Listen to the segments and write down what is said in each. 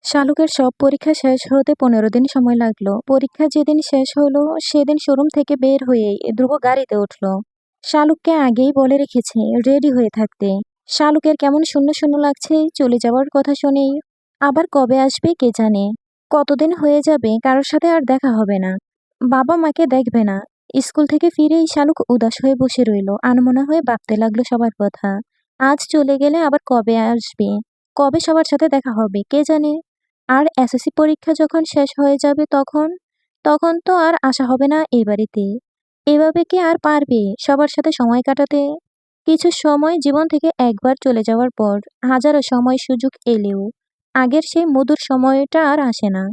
শালুকের সব পরীক্ষা শেষ হতে ১৫ দিন সময় লাগলো। পরীক্ষা যেদিন শেষ হলো সেদিন শোরুম থেকে বের হয়েই ধ্রুব গাড়িতে উঠল। শালুককে আগেই বলে রেখেছে রেডি হয়ে থাকতে। শালুকের কেমন শূন্য শূন্য লাগছে চলে যাওয়ার কথা শুনেই। আবার কবে আসবে কে জানে। কতদিন হয়ে যাবে কারোর সাথে আর দেখা হবে না। বাবা মাকে দেখবে না। স্কুল থেকে ফিরেই শালুক উদাস হয়ে বসে রইল, আনমনা হয়ে ভাবতে লাগলো সবার কথা। আজ চলে গেলে আবার কবে আসবে, কবে সবার সাথে দেখা হবে কে জানে। আর এসএসসি পরীক্ষা যখন শেষ হয়ে যাবে তখন তখন তো আর আসা হবে না এই বাড়িতে। এভাবে কি আর পারবে সবার সাথে সময় কাটাতে? কিছু সময় জীবন থেকে একবার চলে যাওয়ার পর হাজারো সময় সুযোগ এলেও আগের সেই মধুর সময়টা আর আসে না।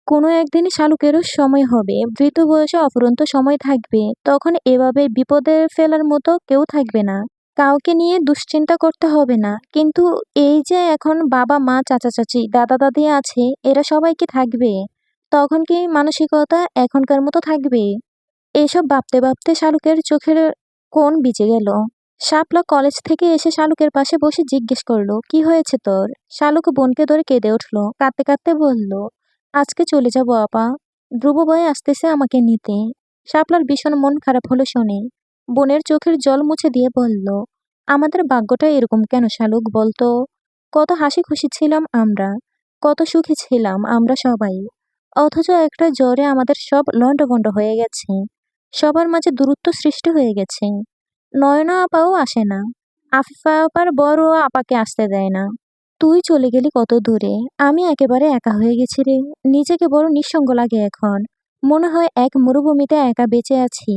কোনো একদিন শালুকেরও সময় হবে, বৃদ্ধ বয়সে অফুরন্ত সময় থাকবে, তখন এভাবে বিপদে ফেলার মতো কেউ থাকবে না। কাউকে নিয়ে দুশ্চিন্তা করতে হবে না। কিন্তু এই যে এখন বাবা মা চাচা চাচি দাদা দাদি আছে, এরা সবাই কি থাকবে? তখন কি মানসিকতা এখনকার মতো থাকবে? এইসব ভাবতে ভাবতে শালুকের চোখের কোণ ভিজে গেল। শাপলা কলেজ থেকে এসে শালুকের পাশে বসে জিজ্ঞেস করলো, কি হয়েছে তোর? শালুক বোনকে ধরে কেঁদে উঠল, কাঁদতে কাঁদতে বলল, আজকে চলে যাব আপা। ধ্রুব ভাই আসতেছে আমাকে নিতে। শাপলার ভীষণ মন খারাপ হলো শুনে। বোনের চোখের জল মুছে দিয়ে বলল, আমাদের ভাগ্যটা এরকম কেন শালুক বলতো? কত হাসি খুশি ছিলাম আমরা, কত সুখী ছিলাম আমরা সবাই। অথচ একটা জ্বরে আমাদের সব লণ্ডভণ্ড হয়ে গেছে। সবার মাঝে দূরত্ব সৃষ্টি হয়ে গেছে। নয়না আপাও আসে না। আফিফা আপার বড় আপাকে আসতে দেয় না। তুই চলে গেলি কত দূরে। আমি একেবারে একা হয়ে গেছি রে। নিজেকে বড় নিঃসঙ্গ লাগে এখন। মনে হয় এক মরুভূমিতে একা বেঁচে আছি।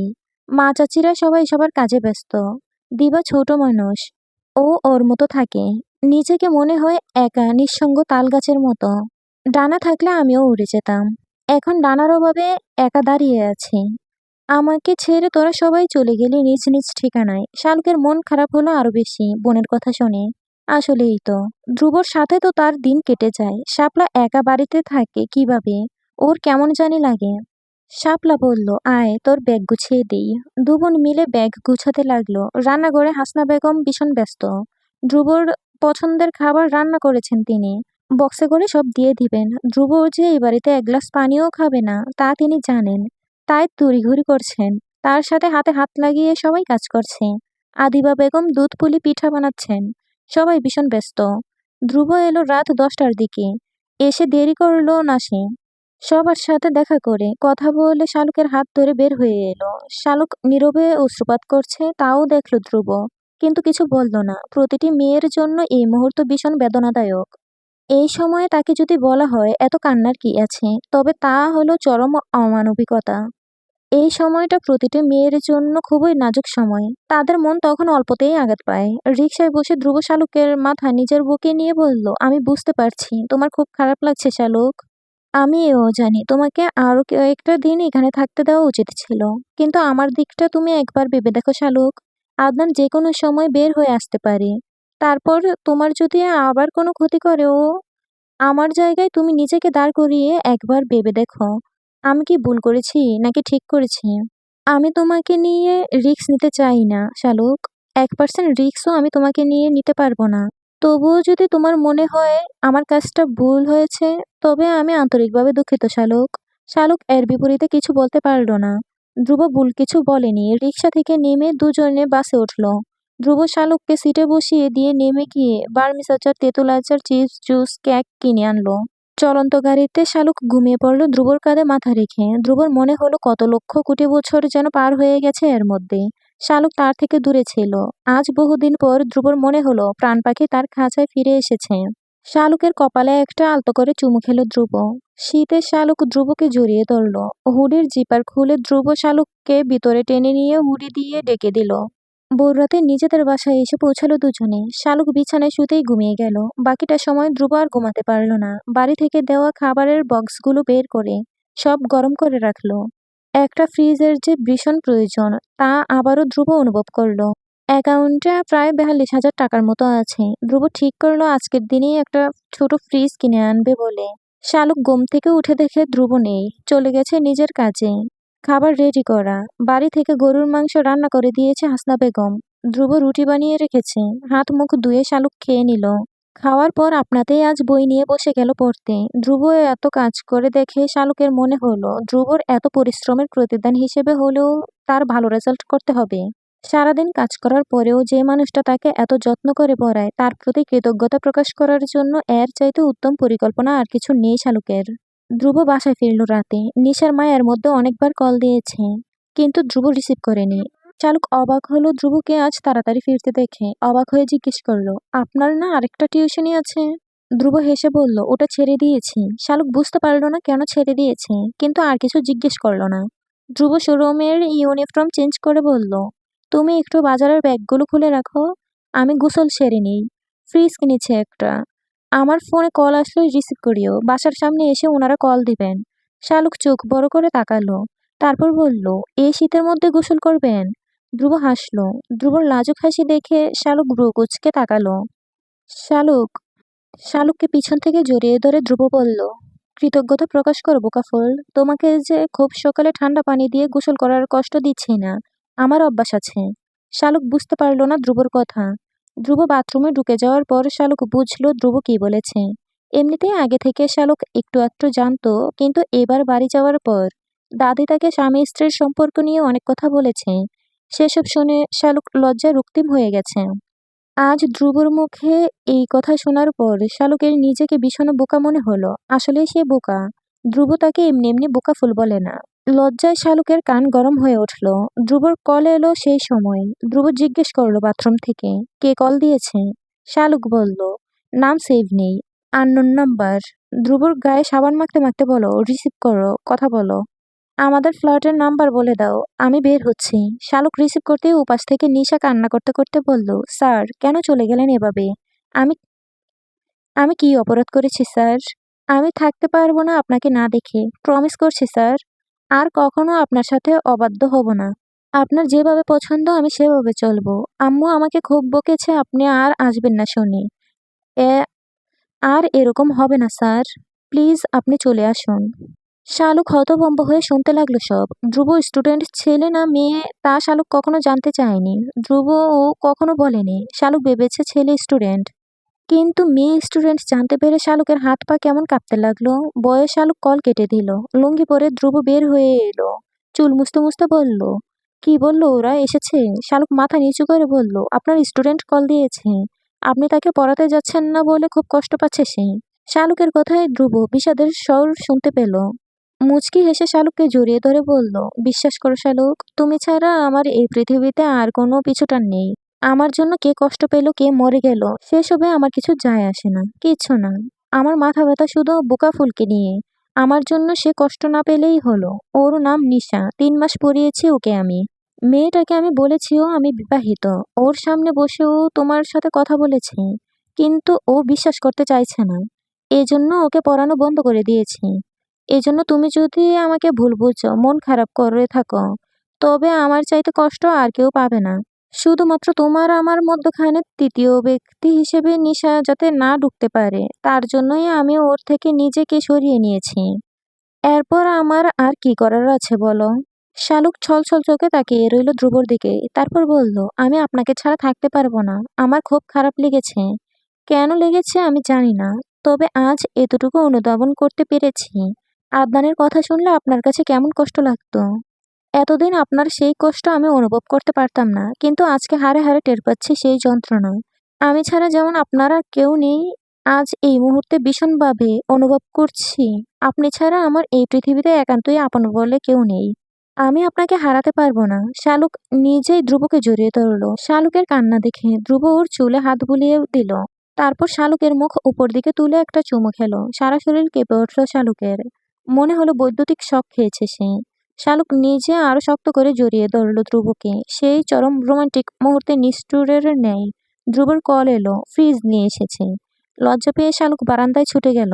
মা চাচিরা সবাই সবার কাজে ব্যস্ত। দিবা ছোট মানুষ। ও ওর মতো থাকে। নিজেকে মনে হয় একা নিঃসঙ্গ তাল গাছের মতো। ডানা থাকলে আমিও উড়ে যেতাম। এখন ডানার অভাবে একা দাঁড়িয়ে আছি। আমাকে ছেড়ে তোরা সবাই চলে গেলি নিজ নিজ ঠিকানায়। শালুকের মন খারাপ হলো আরো বেশি বোনের কথা শুনে। আসলেই তো, ধ্রুবর সাথে তো তার দিন কেটে যায়। শাপলা একা বাড়িতে থাকে কিভাবে? ওর কেমন জানি লাগে। শাপলা বলল, আয় তোর ব্যাগ গুছিয়ে দিই। দুবোন মিলে ব্যাগ গুছাতে লাগলো। রান্নাঘরে হাসনা বেগম ভীষণ ব্যস্ত। ধ্রুবর পছন্দের খাবার রান্না করেছেন তিনি। বক্সে করে সব দিয়ে দিবেন। ধ্রুব যে এই বাড়িতে এক গ্লাস পানিও খাবে না তা তিনি জানেন। তাই তড়িঘড়ি করছেন। তার সাথে হাতে হাত লাগিয়ে সবাই কাজ করছে। আদিবা বেগম দুধ পুলি পিঠা বানাচ্ছেন। সবাই ভীষণ ব্যস্ত। ধ্রুব এলো রাত 10টার দিকে। এসে দেরি করলো না সে। সবার সাথে দেখা করে কথা বলে শালুকের হাত ধরে বের হয়ে এলো। শালুক নীরবে অশ্রুপাত করছে, তাও দেখলো ধ্রুব। কিন্তু কিছু বলল না। প্রতিটি মেয়ের জন্য এই মুহূর্ত ভীষণ বেদনাদায়ক। এই সময়ে তাকে যদি বলা হয় এত কান্নার কি আছে, তবে তা হলো চরম অমানবিকতা। এই সময়টা প্রতিটি মেয়ের জন্য খুবই নাজুক সময়। তাদের মন তখন অল্পতেই আঘাত পায়। রিকশায় বসে ধ্রুব শালুকের মাথা নিজের বুকে নিয়ে বলল, আমি বুঝতে পারছি তোমার খুব খারাপ লাগছে শালুক। আমি এও জানি তোমাকে আরো কয়েকটা দিন এখানে থাকতে দেওয়া উচিত ছিল। কিন্তু আমার দিকটা তুমি একবার ভেবে দেখো শালুক। আদনান যে কোনো সময় বের হয়ে আসতে পারে। তারপর তোমার যদি আবার কোনো ক্ষতি করে ও, আমার জায়গায় তুমি নিজেকে দাঁড় করিয়ে একবার ভেবে দেখো। আমি কি ভুল করেছি নাকি ঠিক করেছি? আমি তোমাকে নিয়ে রিস্ক নিতে চাই না শালুক। 1% রিস্কও আমি তোমাকে নিয়ে নিতে পারবো না। তবুও যদি তোমার মনে হয় আমার কাজটা ভুল হয়েছে, তবে আমি আন্তরিকভাবে দুঃখিত শালুক। শালুক এর বিপরীতে কিছু বলতে পারল না। ধ্রুব ভুল কিছু বলেনি। রিকশা থেকে নেমে দুজনে বাসে উঠল। ধ্রুব শালুককে সিটে বসিয়ে দিয়ে নেমে গিয়ে বার্মিজ আচার, তেঁতুল আচার, চিপস, জুস, কেক কিনে আনলো। চলন্ত গাড়িতে শালুক ঘুমিয়ে পড়ল ধ্রুবর কাঁধে মাথা রেখে। ধ্রুবর মনে হলো কত লক্ষ কোটি বছর যেন পার হয়ে গেছে এর মধ্যে। শালুক তার থেকে দূরে ছিল। আজ বহুদিন পর ধ্রুবর মনে হলো প্রাণ পাখি তার খাঁচায় ফিরে এসেছে। শালুকের কপালে একটা আলতো করে চুমু খেল ধ্রুব। শীতে শালুক ধ্রুবকে জড়িয়ে ধরল। হুডির জিপার খুলে ধ্রুব শালুককে ভিতরে টেনে নিয়ে হুডি দিয়ে ডেকে দিল। ভোররাতে নিজেদের বাসায় এসে পৌঁছালো দুজনে। শালুক বিছানায় শুতেই ঘুমিয়ে গেল। বাকিটা সময় ধ্রুব আর ঘুমাতে পারল না। বাড়ি থেকে দেওয়া খাবারের বক্সগুলো বের করে সব গরম করে রাখলো। একটা ফ্রিজের যে ভীষণ প্রয়োজন তা আবারও ধ্রুব অনুভব করলো। অ্যাকাউন্টে প্রায় 42,000 টাকার মতো আছে। ধ্রুব ঠিক করলো আজকের দিনেই একটা ছোট ফ্রিজ কিনে আনবে বলে। শালুক ঘুম থেকে উঠে দেখে ধ্রুব নেই, চলে গেছে নিজের কাজে। খাবার রেডি করা। বাড়ি থেকে গরুর মাংস রান্না করে দিয়েছে হাসনা বেগম। ধ্রুব রুটি বানিয়ে রেখেছে। হাত মুখ ধুয়ে শালুক খেয়ে নিল। খাওয়ার পর আপনাতেই আজ বই নিয়ে বসে গেল পড়তে। ধ্রুব এত কাজ করে দেখে শালুকের মনে হলো ধ্রুবর এত পরিশ্রমের প্রতিদান হিসেবে হলেও তার ভালো রেজাল্ট করতে হবে। সারাদিন কাজ করার পরেও যে মানুষটা তাকে এত যত্ন করে পড়ায় তার প্রতি কৃতজ্ঞতা প্রকাশ করার জন্য এর চাইতে উত্তম পরিকল্পনা আর কিছু নেই শালুকের। ধ্রুব বাসায় ফিরল রাতে। নিশার মা এর মধ্যে অনেকবার কল দিয়েছে, কিন্তু ধ্রুব রিসিভ করেনি। চালক অবাক হলো ধ্রুবকে আজ তাড়াতাড়ি ফিরতে দেখে। অবাক হয়ে জিজ্ঞেস করলো, আপনার না আরেকটা টিউশনি আছে? ধ্রুব হেসে বলল, ওটা ছেড়ে দিয়েছি। শালুক বুঝতে পারলো না কেন ছেড়ে দিয়েছে, কিন্তু আর কিছু জিজ্ঞেস করলো না। ধ্রুব শোরুমের ইউনিফর্ম চেঞ্জ করে বলল, তুমি একটু বাজারের ব্যাগগুলো খুলে রাখো, আমি গোসল সেরে নিই। ফ্রিজ কিনেছে একটা। আমার ফোনে কল আসলে রিসিভ করিও, বাসার সামনে এসে ওনারা কল দিবেন। শালুক চোখ বড় করে তাকালো, তারপর বলল, এই শীতের মধ্যে গোসল করবেন? ধ্রুব হাসল। ধ্রুবর লাজুক হাসি দেখে শালুক ভ্রু কুঁচকে তাকালো। শালুক শালুককে পিছন থেকে জড়িয়ে ধরে ধ্রুব বলল, কৃতজ্ঞতা প্রকাশ করো বোকাফুল। তোমাকে যে খুব সকালে ঠান্ডা পানি দিয়ে গোসল করার কষ্ট দিচ্ছি না, আমার অভ্যাস আছে। শালুক বুঝতে পারল না ধ্রুবর কথা। ধ্রুব বাথরুমে ঢুকে যাওয়ার পর শালুক বুঝলো ধ্রুব কি বলেছে। এমনিতেই আগে থেকে শালুক একটু একটু জানতো, কিন্তু এবার বাড়ি যাওয়ার পর দাদি তাকে স্বামী স্ত্রীর সম্পর্ক নিয়ে অনেক কথা বলেছে। সেসব শুনে শালুক লজ্জায় রক্তিম হয়ে গেছে। আজ ধ্রুবর মুখে এই কথা শোনার পর শালুকের নিজেকে ভীষণ বোকা মনে হলো। আসলে সে বোকা। ধ্রুব তাকে এমনি এমনি বোকা ফুল বলে না। লজ্জায় শালুকের কান গরম হয়ে উঠল। ধ্রুবর কল এলো সেই সময়। ধ্রুব জিজ্ঞেস করলো বাথরুম থেকে, কে কল দিয়েছে? শালুক বলল, নাম সেভ নেই, আননোন নাম্বার। ধ্রুবর গায়ে সাবান মাখতে মাখতে বলো, রিসিভ করো, কথা বলো। আমাদের ফ্ল্যাটের নাম্বার বলে দাও, আমি বের হচ্ছি। শালুক রিসিভ করতেই ওপাশ থেকে নিশা কান্না করতে করতে বলল, স্যার কেন চলে গেলেন এভাবে? আমি আমি কি অপরাধ করেছি স্যার? আমি থাকতে পারবো না আপনাকে না দেখে, প্রমিস করছি স্যার। আর কখনো আপনার সাথে অবাধ্য হব না। আপনার যেভাবে পছন্দ আমি সেভাবে চলবো। আম্মু আমাকে খুব বকেছে, আপনি আর আসবেন না শুনি। এ আর এরকম হবে না স্যার, প্লিজ আপনি চলে আসুন। শালুক হতভম্ব হয়ে শুনতে লাগলো সব। ধ্রুব স্টুডেন্ট ছেলে না মেয়ে তা শালুক কখনো জানতে চায়নি। ধ্রুব ও কখনো বলেনি। শালুক ভেবেছে ছেলে স্টুডেন্ট, কিন্তু মেয়ে স্টুডেন্ট জানতে পেরে শালুকের হাত পা কেমন কাঁপতে লাগলো। বয়ে শালুক কল কেটে দিল। লুঙ্গি পরে ধ্রুব বের হয়ে এলো। চুল মুছতে মুছতে বলল, কি বললো ওরা এসেছে? শালুক মাথা নিচু করে বলল, আপনার স্টুডেন্ট কল দিয়েছে, আপনি তাকে পড়াতে যাচ্ছেন না বলে খুব কষ্ট পাচ্ছে সে। শালুকের কথায় ধ্রুব বিষাদের স্বর শুনতে পেল। মুচকি হেসে শালুককে জড়িয়ে ধরে বলল, বিশ্বাস করো শালুক, তুমি ছাড়া আমার এই পৃথিবীতে আর কোনো পিছুটান নেই। আমার জন্য কে কষ্ট পেল, কে মরে গেল, সেসবে আমার কিছু যায় আসে না, কিচ্ছু না। আমার মাথা ব্যথা শুধু বোকা ফুলকে নিয়ে। আমার জন্য সে কষ্ট না পেলেই হলো। ওর নাম নিশা, 3 মাস পড়িয়েছি ওকে আমি। মেয়েটাকে আমি বলেছিও আমি বিবাহিত। ওর সামনে বসেও তোমার সাথে কথা বলেছি, কিন্তু ও বিশ্বাস করতে চাইছে না। এজন্য ওকে পড়ানো বন্ধ করে দিয়েছি। এজন্য তুমি যদি আমাকে ভুল বুঝো, মন খারাপ করে থাকো, তবে আমার চাইতে কষ্ট আর কেউ পাবে না। শুধুমাত্র তোমার আমার মধ্যখানে তৃতীয় ব্যক্তি হিসেবে নিশা যাতে না ঢুকতে পারে, তার জন্যই আমি ওর থেকে নিজেকে সরিয়ে নিয়েছি। এরপর আমার আর কি করার আছে বলো? শালুক ছলছল চোখে তাকিয়ে রইল ধ্রুবর দিকে। তারপর বলল, আমি আপনাকে ছাড়া থাকতে পারবো না। আমার খুব খারাপ লেগেছে। কেন লেগেছে আমি জানি না, তবে আজ এতটুকু অনুধাবন করতে পেরেছি। আদনানের কথা শুনলে আপনার কাছে কেমন কষ্ট লাগতো। এতদিন আপনার সেই কষ্ট আমি অনুভব করতে পারতাম না, কিন্তু আজকে হাড়ে হাড়ে টের পাচ্ছি সেই যন্ত্রণা। আমি ছাড়া যেমন আপনার আর কেউ নেই, আজ এই মুহূর্তে ভীষণভাবে অনুভব করছি আপনি ছাড়া আমার এই পৃথিবীতে একান্তই আপন বলে কেউ নেই। আমি আপনাকে হারাতে পারবো না। শালুক নিজেই ধ্রুবকে জড়িয়ে ধরলো। শালুকের কান্না দেখে ধ্রুব ওর চুলে হাত বুলিয়ে দিল। তারপর শালুকের মুখ উপর দিকে তুলে একটা চুমু খেলো। সারা শরীর কেঁপে উঠল শালুকের। মনে হলো বৈদ্যুতিক শক খেয়েছে সে। শালুক নিজে আরো শক্ত করে জড়িয়ে ধরল ধ্রুবকে। সেই চরম রোমান্টিক মুহূর্তে নিষ্ঠুরের ন্যায় ধ্রুবর কল এলো, ফ্রিজ নিয়ে এসেছে। লজ্জা পেয়ে শালুক বারান্দায় ছুটে গেল।